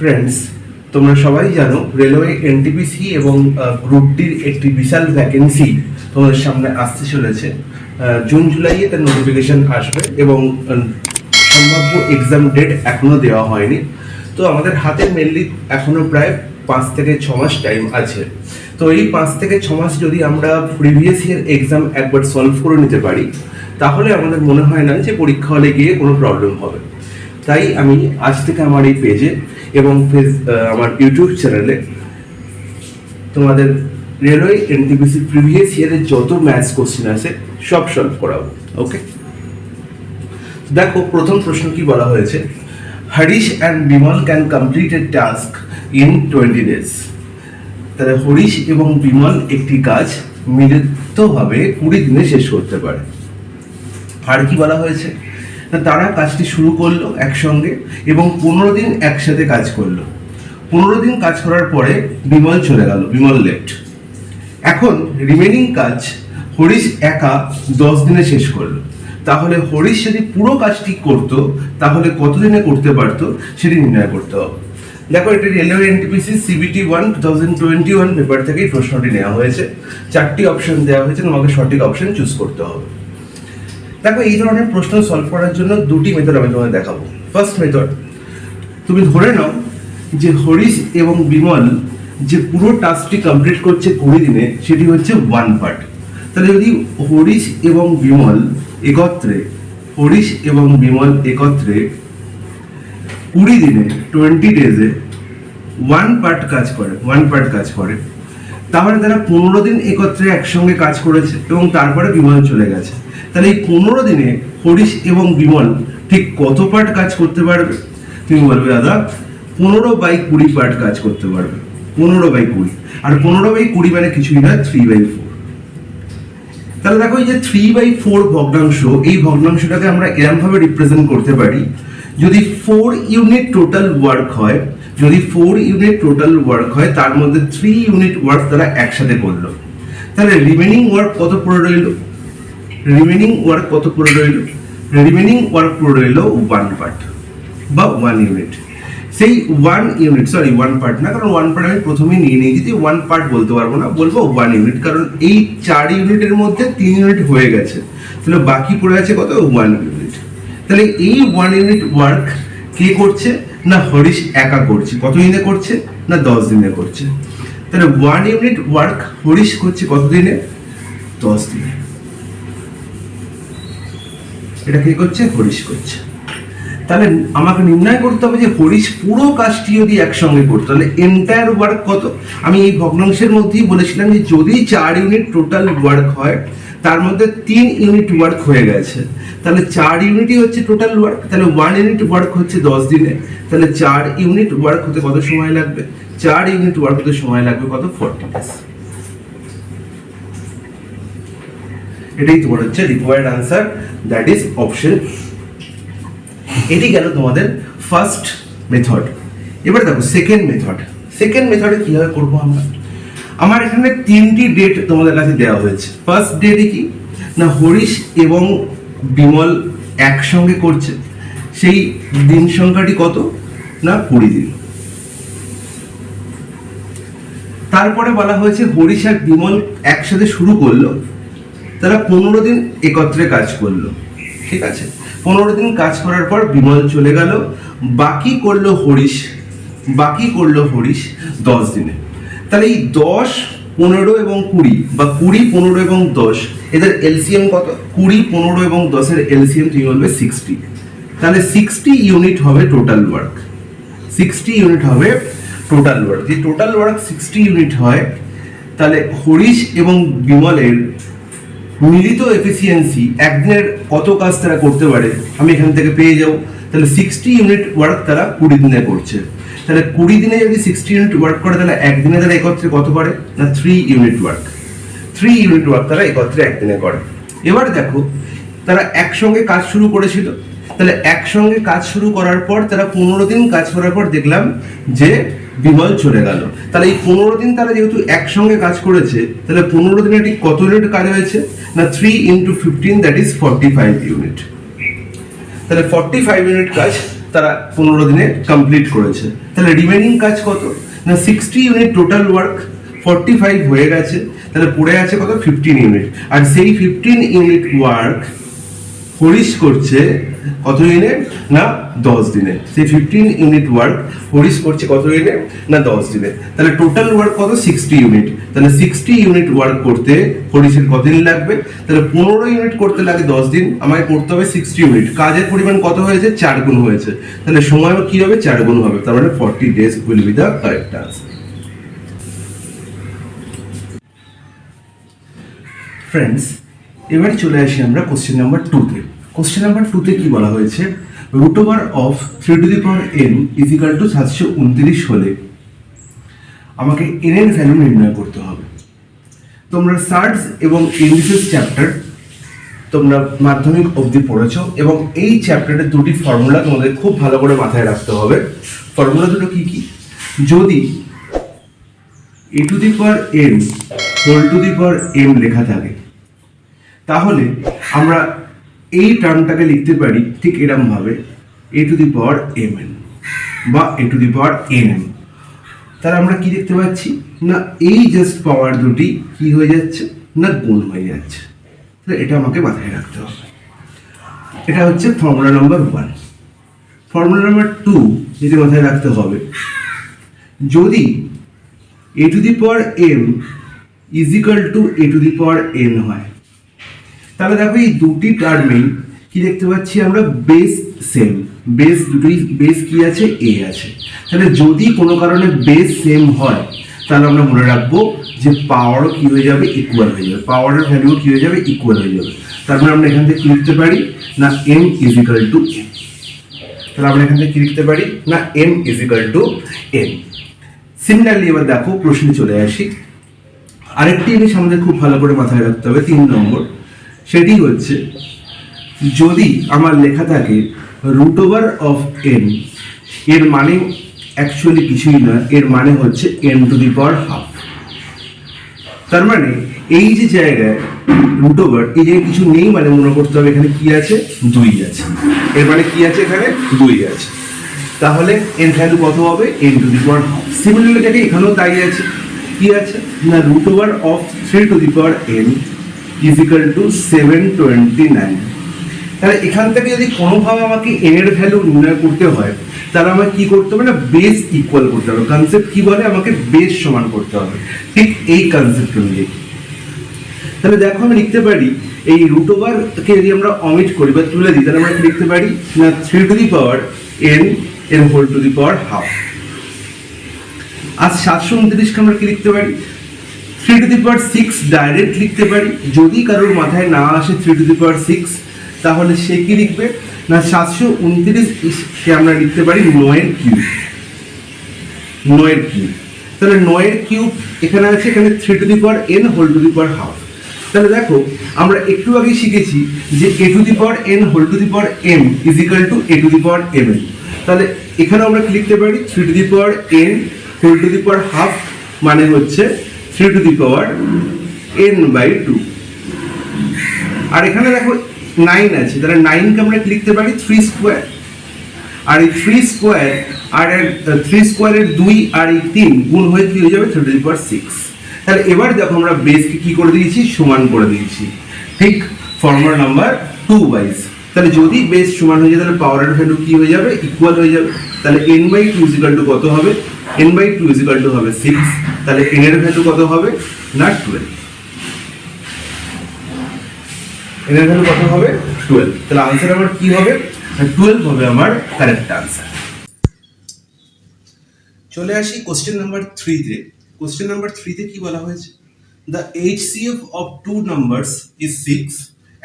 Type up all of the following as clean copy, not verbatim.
Friends, তোমরা সবাই জানো রেলওয়ে এনটিপিসি এবং গ্রুপ ডির একটি বিশাল ভ্যাকেন্সি তোমাদের সামনে আসতে চলেছে। জুন জুলাইয়ে তার নোটিফিকেশন আসবে এবং সম্ভাব্য এক্সাম ডেট এখনো দেওয়া হয়নি। তো আমাদের হাতে মেনলি এখনো প্রায় 5 থেকে 6 মাস টাইম আছে। তো এই 5 থেকে 6 মাস যদি আমরা প্রিভিয়াস ইয়ার এক্সাম একবার সলভ করে নিতে পারি, তাহলে আমাদের মনে হয় না যে পরীক্ষা হলে গিয়ে কোনো প্রবলেম হবে। তাই আমি আজ থেকে আমার এই পেজে এবং আমার ইউটিউব চ্যানেলে তোমাদের রেলওয়ে এনটিপিসি প্রিভিয়াস ইয়ারের যত ম্যাথস কোশ্চেন আছে সব সলভ করাবো। ওকে, দেখো প্রথম প্রশ্ন কি বলা হয়েছে, Harish and Bimal can complete A task in 20 days। তাহলে হরিশ এবং বিমল একটি কাজ মিলিতভাবে 20 দিনে শেষ করতে পারে। আর কি বলা হয়েছে, তারা কাজটি শুরু করলো একসঙ্গে এবং 15 দিন একসাথে কাজ করলো। 15 দিন কাজ করার পরে বিমল চলে গেল, বিমল লেফট। এখন রিমেনিং কাজ হরিশ একা 10 দিনে শেষ করলো। তাহলে হরিশ যদি পুরো কাজটি করতো তাহলে কত দিনে করতে পারতো সেটি নির্ণয় করতে হবে। দেখো, এটি রেলওয়ে এনটিপিসি CBT 1 2021 পেপার থেকেই প্রশ্নটি নেওয়া হয়েছে। 4টি অপশন দেওয়া হয়েছে, তোমাকে সঠিক অপশন চুজ করতে হবে। দেখো, এই ধরনের প্রশ্ন সলভ করার জন্য 2টি মেথড আমি তোমাকে দেখাবো। ফার্স্ট মেথড, তুমি ধরে নাও যে হরিশ এবং বিমল যে পুরো টাস্কটি কমপ্লিট করছে 20 দিনে, সেটি হচ্ছে 1 পার্ট। তাহলে যদি হরিশ এবং বিমল একত্রে 20 দিনে 20 ডেজে 1 পার্ট কাজ করে, তাহলে তারা 15 দিন একত্রে একসঙ্গে কাজ করেছে এবং তারপরে বিমল চলে গেছে। তাহলে এই 15 দিনে হরিশ এবং বিমল ঠিক কত পার্ট কাজ করতে পারবে? তুমি বলবে দাদা 15/20 পার্ট কাজ করতে পারবে। 15/20, আর 15/20 মানে কিছুই না, 3/4। তাহলে দেখো, এই যে 3/4 ভগ্নাংশ, এই ভগ্নাংশটাকে আমরা এরকম ভাবে রিপ্রেজেন্ট করতে পারি, যদি 4 ইউনিট টোটাল ওয়ার্ক হয় তার মধ্যে 3 ইউনিট ওয়ার্ক তারা একসাথে করলো। তাহলে রিমেনিং ওয়ার্ক কত পড়ে রইল? রিমেনিং ওয়ার্ক পড়ে রইল 1 পার্ট বা 1 ইউনিট। সেই 1 পার্ট না, কারণ 1 পার্ট আমি প্রথমেই নিয়ে নিয়েছি, 1 পার্ট বলতে পারবো না, বলবো 1 ইউনিট, কারণ এই 4 ইউনিটের মধ্যে 3 ইউনিট হয়ে গেছে। তাহলে বাকি পড়ে আছে কত? 1 ইউনিট। তাহলে এই 1 ইউনিট ওয়ার্ক কে করছে? না হরিশ একা করছে। কত দিনে করছে? না 10 দিনে করছে। তাহলে 1 ইউনিট ওয়ার্ক হরিশ করছে কত দিনে? 10 দিনে। এটা কে করছে? হরিশ করছে। তাহলে আমাকে নির্ণয় করতে হবে যে হরিশ পুরো কাজটি যদি একসঙ্গে করতো তাহলে এন্টায়ার ওয়ার্ক কত। আমি এই ভগ্নাংশের মধ্যেই বলেছিলাম যে যদি 4 ইউনিট টোটাল ওয়ার্ক হয় তার মধ্যে 3 ইউনিট ওয়ার্ক হয়ে গেছে, তাহলে 4 ইউনিটই হচ্ছে টোটাল ওয়ার্ক। তাহলে 1 ইউনিট ওয়ার্ক হচ্ছে 10 দিনে। তাহলে 4 ইউনিট ওয়ার্ক হতে কত সময় লাগবে? 4 ইউনিট ওয়ার্ক হতে সময় লাগবে কত? 40 days। এটাই তোমার হচ্ছে required answer, that is option. এটি গেল তোমাদের ফার্স্ট মেথড। এবার দেখো সেকেন্ড মেথডে কিভাবে করবো আমরা। আমার এখানে 3টি ডেট তোমাদের কাছে দেওয়া হয়েছে। ফার্স্ট ডেটে কি না হরিশ এবং বিমল একসঙ্গে করছে, সেই দিন সংখ্যাটি কত? না 20 দিন। তারপরে বলা হয়েছে হরিশ আর বিমল একসাথে শুরু করলো, তারা 15 দিন একত্রে কাজ করলো। ঠিক আছে, 15 দিন কাজ করার পর বিমল চলে গেল, বাকি করলো হরিশ 10 দিনে। তাহলে এই 10, 15 এবং 20 বা 20, 15 এবং 10 এদের এলসিএম কত? 20, 15 এবং 10 এর এলসিএম তুমি বলবে 60। তাহলে 60 ইউনিট হবে টোটাল ওয়ার্ক। যদি টোটাল ওয়ার্ক 60 ইউনিট হয়, তাহলে হরিশ এবং বিমলের মিলিত এফিসিয়েন্সি একদিনের কত কাজ তারা করতে পারে আমি এখান থেকে পেয়ে যাব। তাহলে 60 ইউনিট ওয়ার্ক তারা 20 দিনে করছে। তাহলে 20 দিনে যদি 60 ইউনিট ওয়ার্ক করে, তাহলে একদিনে তারা একত্রে কত করে? না 3 ইউনিট ওয়ার্ক তারা একত্রে একদিনে করে। এবার দেখো, তারা একসঙ্গে কাজ শুরু করেছিল। তাহলে একসঙ্গে কাজ শুরু করার পর তারা 15 দিন কাজ করার পর দেখলাম যে বিমল চলে গেল। তাহলে এই 15 দিন তারা যেহেতু একসঙ্গে কাজ করেছে, তাহলে 15 দিনে ঠিক কত ইউনিট কাজ হয়েছে? না 3 × 15, দ্যাট ইজ 45 ইউনিট। তাহলে 45 ইউনিট কাজ তারা 15 দিনে কমপ্লিট করেছে। তাহলে রিমেনিং কাজ কত না 60 ইউনিট টোটাল ওয়ার্ক, 45 হয়ে গেছে, তাহলে পড়ে আছে কত 15 ইউনিট। আর সেই 15 ইউনিট ওয়ার্ক হরিশ করছে কত দিনে না 10 দিনে। সেই 15 ইউনিট ওয়ার্ক হরিশ করছে কত দিনে না 10 দিনে। তাহলে টোটাল ওয়ার্ক কত 60 ইউনিট। তাহলে 60 ইউনিট ওয়ার্ক করতে হরিশের কতদিন লাগবে, তাহলে 15 ইউনিট করতে লাগে 10 দিন, আমাকে করতে হবে 60 ইউনিট। কাজের পরিমাণ কত হয়েছে 4 গুণ হয়েছে, তাহলে সময় কি হবে 4 গুণ হবে, তার মানে 40 days will be the correct answer. Friends, এবার চলে আসি আমরা কোশ্চেন নাম্বার 2 তে। কোশ্চেন নাম্বার 2 তে কি বলা হয়েছে, root over of 3 to the power n is equal to 729 হলে আমাকে n এর ভ্যালু নির্ণয় করতে হবে। তোমরা সার্চ এবং ইন্ডিসেস চ্যাপ্টার তোমরা মাধ্যমিক অবধি পড়েছো, এবং এই চ্যাপ্টারের দুটি ফর্মুলা তোমাদের খুব ভালো করে মাথায় রাখতে হবে। ফর্মুলা দুটো কি কি, যদি a to the power n whole to the power m লেখা থাকে, তাহলে আমরা এই টার্মটাকে লিখতে পারি ঠিক এরকম ভাবে a to the power mn বা a to the power nm। তাহলে আমরা কি দেখতে পাচ্ছি না এই জাস্ট পাওয়ার দুটি কি হয়ে যাচ্ছে না গুণ হয়ে যাচ্ছে। তাহলে এটা আমাকে মাথায় রাখতে হবে। এটা হচ্ছে ফর্মুলা নাম্বার 1। ফর্মুলা নাম্বার 2 যেটা মাথায় রাখতে হবে, যদি a to the power m is equal to a to the power n হয়, তাহলে দেখো এই দুটি টার্মেই কি দেখতে পাচ্ছি আমরা বেস সেম, বেস দুটোই বেস কি আছে a আছে। তাহলে যদি কোনো কারণে বেস সেম হয়, তাহলে আমরা মনে রাখবো যে পাওয়ারও কি হয়ে যাবে ইকুয়াল হয়ে যাবে, পাওয়ারের ভ্যালুও কি হয়ে যাবে ইকুয়াল হয়ে যাবে। তারপরে আমরা এখান থেকে কি লিখতে পারি না m is equal two n। তাহলে আমরা এখান থেকে কি লিখতে পারি না m is equal two n। Similarly এবার দেখো প্রশ্নে চলে আসি। আরেকটি জিনিস আমাদের খুব ভালো করে মাথায় রাখতে হবে 3 নম্বর, সেটি হচ্ছে যদি আমার লেখা থাকে রুট ওভার অফ n, এর মানে অ্যাকচুয়ালি কিছুই না, এর মানে হচ্ছে n to the power half. তার মানে এই যে জায়গায় রুট ওভার, এই জায়গায় কিছু নেই, মানে মনে করতে হবে এখানে কি আছে 2 আছে, এর মানে কি আছে এখানে 2 আছে। তাহলে এর ভ্যালু কত হবে n to the power half. Similarly দেখে এখানেও তাই আছে, কি আছে না root over of 3 to the power n is equal to 729। তাহলে এখান থেকে যদি কোনোভাবে আমাকে n এর ভ্যালু নির্ণয় করতে হয়, তাহলে আমাকে কি করতে হবে না বেস ইকুয়াল করতে হবে। কনসেপ্ট কি বলে, আমাকে বেস সমান করতে হবে, ঠিক এই কনসেপ্ট অনুযায়ী। তাহলে দেখো আমি লিখতে পারি এই রুট ওভার কে যদি আমরা অমিট করি বা তুলে দিই, তাহলে আমরা কি লিখতে পারি না 3 টু দি পাওয়ার n এর whole to the power half. আর 729 কে আমরা কি লিখতে পারি 3 টু দি পাওয়ার 6 ডাইরেক্ট লিখতে পারি। যদি কারোর মাথায় না আসে 3 টু দি পাওয়ার 6, তাহলে সে কি লিখবে না 729 কে আমরা লিখতে পারি 9 এর কিউব। 9 এর কিউব, তাহলে 9 এর কিউব এখানে আছে, এখানে 3 to the power n whole to the power half. তাহলে দেখো আমরা একটু আগে শিখেছি যে a to the power n whole to the power m is equal to a to the power mn। তাহলে এখানে আমরা কি লিখতে পারি 3 to the power n whole to the power half, মানে হচ্ছে 3 to the power n by 2। আর এখানে দেখো 9 আছে, তাহলে 9 কে আমরা কি লিখতে পারি 3 স্কয়ার। আর এই 3 স্কয়ার আর 3 স্কয়ারের 2 আর এই 3 গুণ হয়ে কি হয়ে যাবে 3 টু দি পাওয়ার 6। তাহলে এবার দেখো আমরা বেসকে কি করে দিয়েছি সমান করে দিয়েছি, ঠিক ফর্মুলা নাম্বার 2 ওয়াইজ। তাহলে যদি বেস সমান হয়ে যায়, তাহলে পাওয়ারের ভ্যালু কি হয়ে যাবে ইকুয়াল হয়ে যাবে। তাহলে n by 2 is equal to কত হবে, n by 2 is equal to হবে 6। তাহলে n এর ভ্যালু কত হবে না 12। n এর ভ্যালু কত হবে 12। তাহলে आंसर আমার কি হবে 12 হবে আমার কারেক্ট आंसर। চলে আসি কোশ্চেন নাম্বার 3 তে। কোশ্চেন নাম্বার 3 তে কি বলা হয়েছে, the HCF of two numbers is 6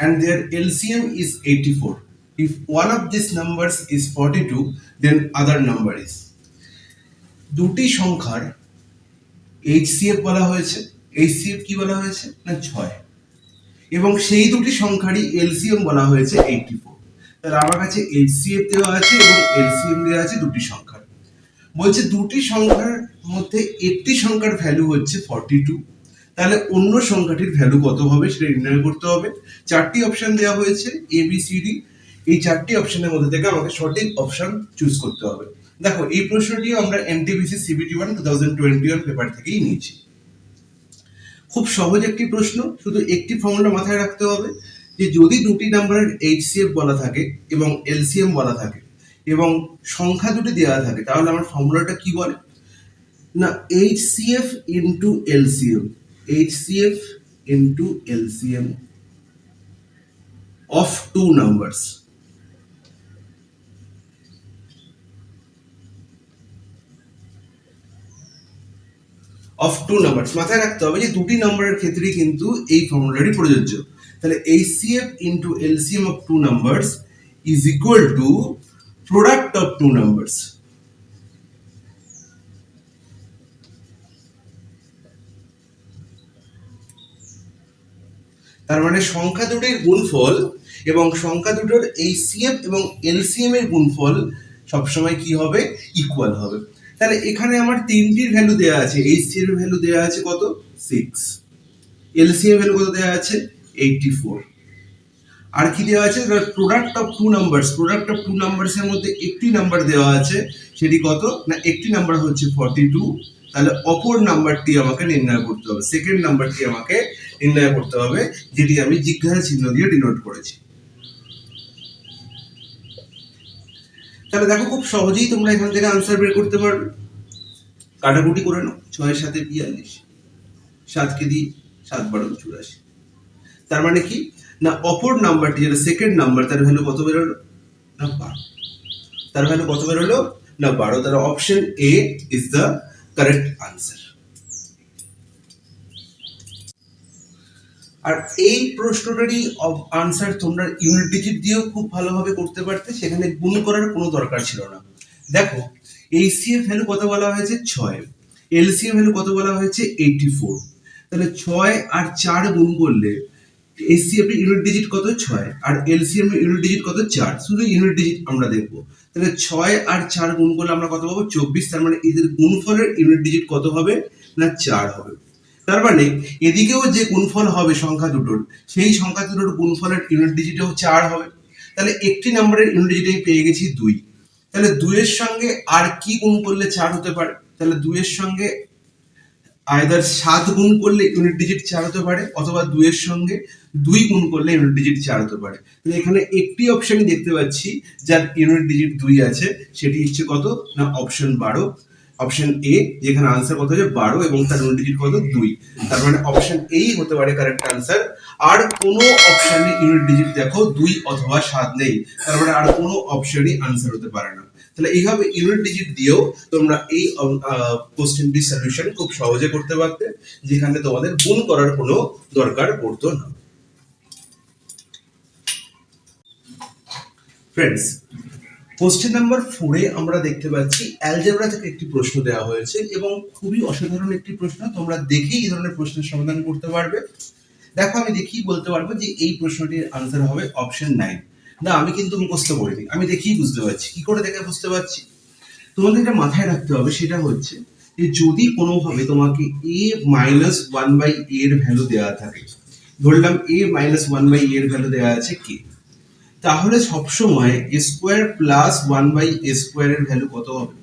and their LCM is 84. If one of these numbers is 42, then other number is। দুটি সংখ্যার HCF বলা হয়েছে। HCF কি বলা হয়েছে না 6, এবং সেই দুটি সংখ্যারই LCM বলা হয়েছে 84। তাহলে আমার কাছে HCF দেওয়া আছে এবং LCM দেওয়া আছে দুটি সংখ্যার। বলছে দুটি সংখ্যার মধ্যে একটি সংখ্যার ভ্যালু হচ্ছে 42, তাহলে অন্য সংখ্যাটির ভ্যালু কত হবে সেটা নির্ণয় করতে হবে। 4টি অপশন দেওয়া হয়েছে A B C D। এই চারটি অপশনের মধ্যে থেকে আমাকে সঠিক অপশন চুজ করতে হবে। দেখো এই প্রশ্নটিও আমরা এনটিপিসি সিবিটি 1 2021 পেপার থেকেই নিয়েছি। খুব সহজ একটি প্রশ্ন, শুধু একটি ফর্মুলা মাথায় রাখতে হবে যে যদি দুটি নাম্বারের এইচসিএফ বলা থাকে এবং এলসিএম বলা থাকে এবং সংখ্যা দুটি দেওয়া থাকে, তাহলে আমার ফর্মুলাটা কি বলে না HCF into LCM, HCF into LCM of two numbers. of two numbers মাথায় রাখতে হবে যে দুটি নাম্বারের ক্ষেত্রেই কিন্তু এই ফর্মুলাটি প্রযোজ্য। তাহলে HCF into LCM of two numbers is equal to product of two numbers. তার মানে সংখ্যা দুটির গুণফল এবং সংখ্যা দুটোর HCF এবং LCM এর গুণফল সবসময় কি হবে, ইকুয়াল হবে। তাহলে এখানে আমার তিনটির ভ্যালু দেওয়া আছে, HCF এর ভ্যালু দেওয়া আছে কত 6, LCM ভ্যালু কত দেওয়া আছে 84, আর কি দেওয়া আছে product of two numbers, product of two numbers এর মধ্যে একটি নাম্বার দেওয়া আছে, সেটি কত না একটি নাম্বার হচ্ছে 42। তাহলে অপর নাম্বারটি আমাকে নির্ণয় করতে হবে, সেকেন্ড নাম্বারটি আমাকে নির্ণয় করতে হবে, যেটি আমি জিজ্ঞাসা চিহ্ন দিয়ে ডিনোট করেছি। তাহলে দেখো খুব সহজেই তোমরা এখান থেকে আনসার বের করতে পারবে। কাটাকুটি করে নাও, 6 এর সাথে 42, 7 কে দিয়ে 7 12 84। তার মানে কি না অপর নাম্বারটি যেটা সেকেন্ড নাম্বার তার ভ্যালু কত বেরোলো না 12, তার ভ্যালু কত বেরোলো না 12। তার option A is the correct answer. আর এই প্রশ্নটারই আনসার তোমরা ইউনিট ডিজিট দিয়েও খুব ভালোভাবে করতে পারতে, সেখানে গুণ করার কোনো দরকার ছিল না। দেখো এইচসিএফ ভ্যালু কত বলা হয়েছে 6, এলসিএম ভ্যালু কত বলা হয়েছে 84। তাহলে 6 আর 4 গুণ করলে এইচসিএফ এর ইউনিট ডিজিট কত 6 আর এলসিএম এর ইউনিট ডিজিট কত 4, শুধু ইউনিট ডিজিট আমরা দেখব। তাহলে 6 আর 4 গুণ করলে আমরা কত পাবো 24। তার মানে এদের গুণফলের ইউনিট ডিজিট কত হবে না 4 হবে। তার মানে এদিকেও যে গুণফল হবে সংখ্যা দুটোর, সেই সংখ্যা দুটোর গুণফলের ইউনিট ডিজিটও 4 হবে। তাহলে একটি নাম্বারের ইউনিট ডিজিট আমি পেয়ে গেছি 2। তাহলে 2 এর সঙ্গে আর কি গুণ করলে 4 হতে পারে, তাহলে 2 এর সঙ্গে আইদার 7 গুণ করলে ইউনিট ডিজিট 4 হতে পারে, অথবা 2 এর সঙ্গে 2 গুণ করলে ইউনিট ডিজিট 4 হতে পারে। তাহলে এখানে একটি অপশনই দেখতে পাচ্ছি যার ইউনিট ডিজিট 2 আছে, সেটি হচ্ছে কত না অপশন 12, অপশন এ, যেখানে আনসার কত হচ্ছে 12 এবং তার ইউনিট ডিজিট কত 2। তার মানে অপশন এই হতে পারে কারেক্ট আনসার। আর কোনো অপশনে ইউনিট ডিজিট দেখো 2 অথবা 7 নেই, তার মানে আর কোনো অপশনই আনসার হতে পারে না। তাহলে এইভাবে ইউনিট ডিজিট দিয়েও তোমরা এই কোশ্চেনটি সলিউশন খুব সহজে করতে পারতে, যেখানে তোমাদের গুণ করার কোনো দরকার পড়তো না। ফ্রেন্ডস, কোশ্চেন নাম্বার 4 এ আমরা দেখতে পাচ্ছি অ্যালজেব্রা থেকে একটি প্রশ্ন দেওয়া হয়েছে এবং খুবই অসাধারণ একটি প্রশ্ন। তোমরা দেখেই এই ধরনের প্রশ্নের সমাধান করতে পারবে। দেখো আমি দেখেই বলতে পারবো যে এই প্রশ্নটির আনসার হবে অপশন 9। না আমি কিন্তু মুখস্থ করিনি, আমি দেখেই বুঝতে পারছি। কি করে দেখে বুঝতে পারছি, তোমাদের এটা মাথায় রাখতে হবে, সেটা হচ্ছে যে যদি কোনোভাবে তোমাকে a মাইনাস 1/a এর ভ্যালু দেওয়া থাকে, ধরলাম a মাইনাস 1/a এর ভ্যালু দেওয়া আছে k, তাহলে সবসময় a square plus 1/a square এর ভ্যালু কত হবে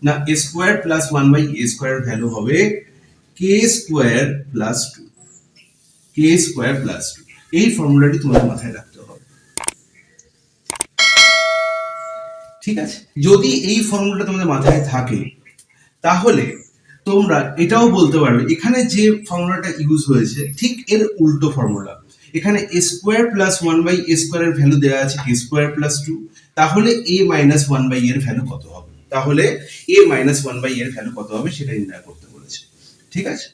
না a square plus 1/a square এর ভ্যালু হবে k square plus 2, k square plus 2। এই ফর্মুলাটি তোমাদের মাথায় রাখতে হবে, ঠিক আছে? যদি এই ফর্মুলাটা তোমাদের মাথায় থাকে তাহলে তোমরা এটাও বলতে পারবে এখানে যে ফর্মুলাটা ইউজ হয়েছে ঠিক এর উল্টো ফর্মুলা। এখানে a square plus 1/a square এর ভ্যালু দেওয়া আছে k স্কোয়ার প্লাস 2, তাহলে a মাইনাস 1/a এর ভ্যালু কত হবে, তাহলে a মাইনাস 1/a এর ভ্যালু কত হবে সেটা নির্ণয় করতে বলেছে, ঠিক আছে?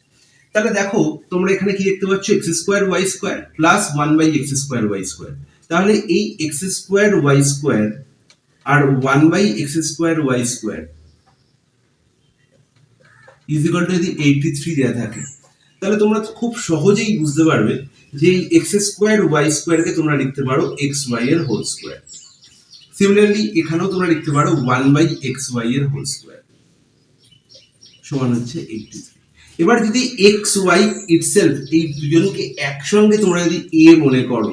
তাহলে দেখো তোমরা এখানে কি দেখতে পাচ্ছ x square y square plus 1/x square y square. তাহলে এই x স্কোয়ার y স্কোয়ার আর 1/x square y square is equal to যদি 83 দেওয়া থাকে, তাহলে তোমরা খুব সহজেই বুঝতে পারবে যে এই x স্কোয়ার y স্কোয়ারকে তোমরা লিখতে পারো xy এর হোল স্কোয়ার। সিমিলারলি এখানেও তোমরা লিখতে পারো 1/xy এর হোল স্কোয়ার সমান হচ্ছে 83। এবার যদি xy ইটসেলফ এই দুজনকে একসঙ্গে তোমরা যদি a মনে করো,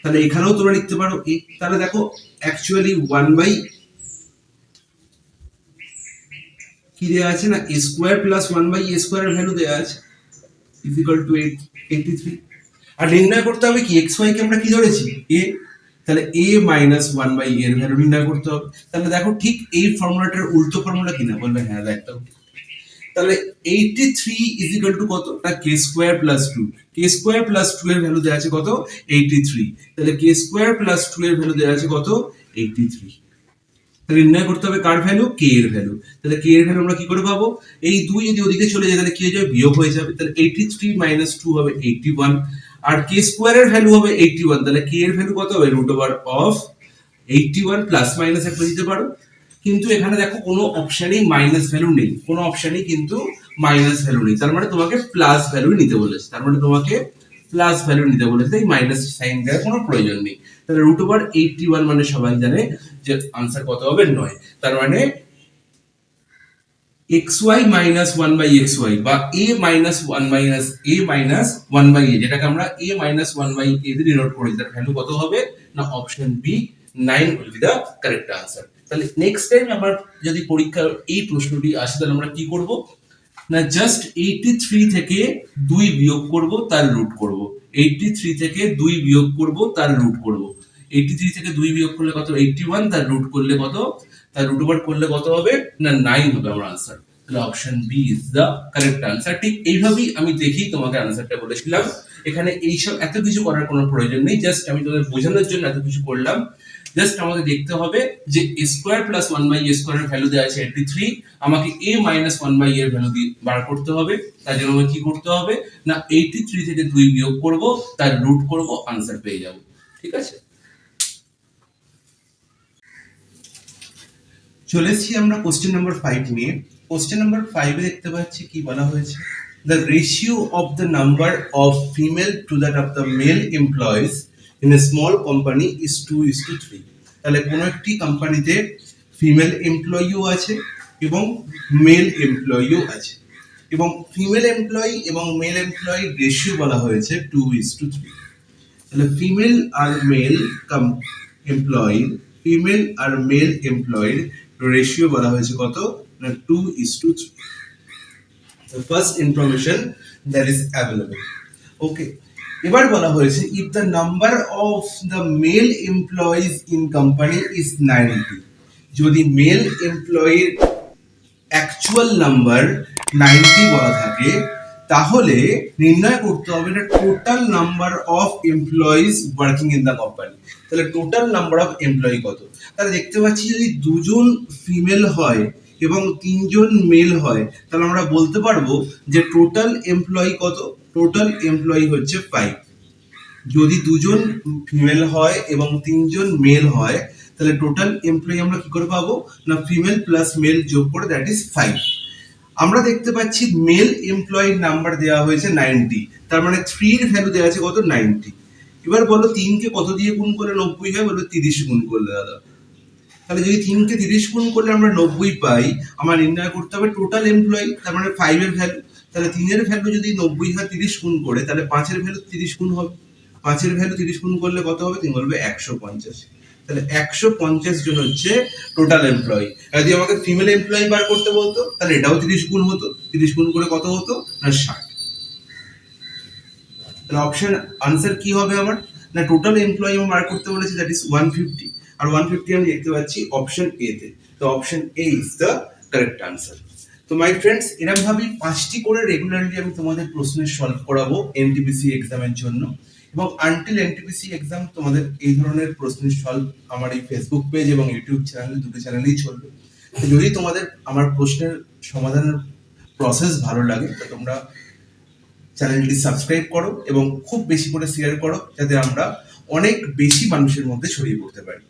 তাহলে এখানেও তোমরা লিখতে পারো a। তাহলে দেখো অ্যাকচুয়ালি 1 বাই কি দেওয়া আছে না a square plus 1 by a স্কোয়ারের ভ্যালু দেওয়া আছে ইজ ইকুয়াল টু 83। আর নির্ণয় করতে হবে কি এক্স ওয়াই কে আমরা কি ধরেছি a, তাহলে a মাইনাস 1 বাই a এর ভ্যালু নির্ণয় করতে হবে। তাহলে দেখো ঠিক এই ফর্মুলাটার উল্টো ফর্মুলা কিনা বলবে হ্যাঁ একদম। তাহলে 83 ইজ ইকুয়াল টু কত না k square plus 2, k square plus 2 এর ভ্যালু দেওয়া আছে কত 83। তাহলে k স্কয়ার প্লাস 2 এর ভ্যালু দেওয়া আছে কত 83। তাহলে নির্ণয় করতে হবে কার ভ্যালু k এর ভ্যালু। তাহলে k এর ভ্যালু আমরা কি করে পাবো এই 2 যদি ওদিকে চলে যায় তাহলে কি হয়ে যাবে বিয়োগ হয়ে যাবে। তাহলে 83 মাইনাস 2 হবে 81 আর k স্কয়ারের ভ্যালু হবে 81। তাহলে k এর ভ্যালু কত হবে root over of 81 plus minus একটা দিতে পারো। কিন্তু এখানে দেখো কোনো অপশনেই মাইনাস ভ্যালু নেই, কোনো অপশনেই কিন্তু মাইনাস ভ্যালু নেই, তার মানে তোমাকে প্লাস ভ্যালু নিতে বলেছে, তার মানে তোমাকে প্লাস ভ্যালু নিতে বলেছে, এই মাইনাস সাইন দেওয়ার কোনো প্রয়োজন নেই। তাহলে রুট ওভার 81 মানে সবাই জানে যে आंसर কত হবে 9। তার মানে xy মাইনাস 1 বাই xy বা a minus 1 minus a minus 1 by a, যেটাকে আমরা a মাইনাস 1 বাই a দিয়ে ডিনোট করি, তার ভ্যালু কত হবে না option B 9 will be the correct answer. তাহলে নেক্সট টাইম আমার যদি পরীক্ষার এই প্রশ্নটি আসে তাহলে আমরা কি করব না জাস্ট 83 থেকে 2 বিয়োগ করব তার রুট করব, 83 থেকে 2 বিয়োগ করব তার রুট করব। 83 থেকে 2 বিয়োগ করলে কত 81, তার রুট করলে কত, তার রুট ওভার করলে কত হবে না 9 হবে আমার आंसर। তাহলে option B is the correct answer. ঠিক এইভাবেই আমি দেখি তোমাকে आंसरটা বলেছিলাম। এখানে এইসব এত কিছু করার কোনো প্রয়োজন নেই, জাস্ট আমি তোমাদের বোঝানোর জন্য এত কিছু করলাম। জাস্ট আমাকে দেখতে হবে যে a square plus 1 by a square এর ভ্যালু দেওয়া আছে 83, আমাকে a মাইনাস 1 বাই a এর ভ্যালু দিয়ে বার করতে হবে। তার জন্য আমাকে কি করতে হবে না 83 থেকে 2 বিয়োগ করব, তার রুট করব, आंसर পেয়ে যাব। ঠিক আছে, চলে এসেছি আমরা কোশ্চেন নাম্বার 5 নিয়ে। কোশ্চেন নাম্বার 5 এ দেখতে পাচ্ছি কি বলা হয়েছে, the ratio of the number of female to that of the male employees in a small company is 2:3। তাহলে কোন একটি কোম্পানিতে ফিমেল এমপ্লয়িও আছে এবং মেল এমপ্লয়িও আছে, এবং ফিমেল এমপ্লয়ি এবং মেল এমপ্লয়ির রেশিও বলা হয়েছে 2:3। তাহলে ফিমেল আর মেল এমপ্লয়ি, ফিমেল আর মেল এমপ্লয়ির রেশিও বলা হয়েছে কত না 2:3। the first information that is available, okay। এবার বলা হয়েছে if the number of the male employees in company is 90, যদি মেল এমপ্লয়ির অ্যাকচুয়াল নাম্বার 90 বলা থাকে তাহলে নির্ণয় করতে হবে না total number of employees working in the company. তাহলে টোটাল নাম্বার অফ এমপ্লয়ি কত, তাহলে দেখতে পাচ্ছি যদি দুজন ফিমেল হয় এবং তিনজন মেল হয় তাহলে আমরা বলতে পারবো যে টোটাল এমপ্লয়ি কত, টোটাল এমপ্লয়ি হচ্ছে 5। যদি দুজন ফিমেল হয় এবং তিনজন মেল হয় তাহলে টোটাল এমপ্লয়ি আমরা কি করে পাবো না ফিমেল প্লাস মেল যোগ করে দ্যাট ইজ 5। আমরা দেখতে পাচ্ছি মেল এমপ্লয়ির নাম্বার দেওয়া হয়েছে 90, তার মানে 3 এর ভ্যালু দেওয়া আছে কত 90। এবার বলো 3 কে কত দিয়ে গুণ করলে 90 হয়, বলো 30 গুণ করলে দাদা। তাহলে যদি 3 কে 30 গুণ করলে আমরা 90 পাই, আমার নির্ণয় করতে হবে টোটাল এমপ্লয়ি, তার মানে 5 এর ভ্যালু। তাহলে 3 এর ভ্যালু যদি 90 হয় 30 গুণ করে তাহলে 5 এর ভ্যালু 30 গুণ হবে, 5 এর ভ্যালু 30 গুণ করলে কত হবে তুমি বলবে 150। তাহলে 150 জন হচ্ছে টোটাল এমপ্লয়ি। যদি আমাকে ফিমেল এমপ্লয়ি বার করতে বলতো তাহলে এটাও 30 গুণ হতো, 30 গুণ করে কত হতো না 60। তাহলে অপশন आंसर কি হবে আমার না টোটাল এমপ্লয়ি আমার বার করতে বলেছে দ্যাট ইজ 150, আর 150 আমি দেখতে পাচ্ছি অপশন এ তে। তো option A is the correct answer. তো মাই ফ্রেন্ডস এরকম ভাবে 5টি করে রেগুলারলি আমি তোমাদের প্রশ্নের সলভ করাবো এনটিপিসি এক্সামের জন্য, এবং আনটিল এনটিপিসি এক্সাম তোমাদের এই ধরনের প্রশ্নের সলভ আমার এই ফেসবুক পেজ এবং ইউটিউব চ্যানেল দুটো চ্যানেলেই চলবে। যদি তোমাদের আমার প্রশ্নের সমাধানের প্রসেস ভালো লাগে তো তোমরা চ্যানেলটি সাবস্ক্রাইব করো এবং খুব বেশি করে শেয়ার করো যাতে আমরা অনেক বেশি মানুষের মধ্যে ছড়িয়ে পড়তে পারি।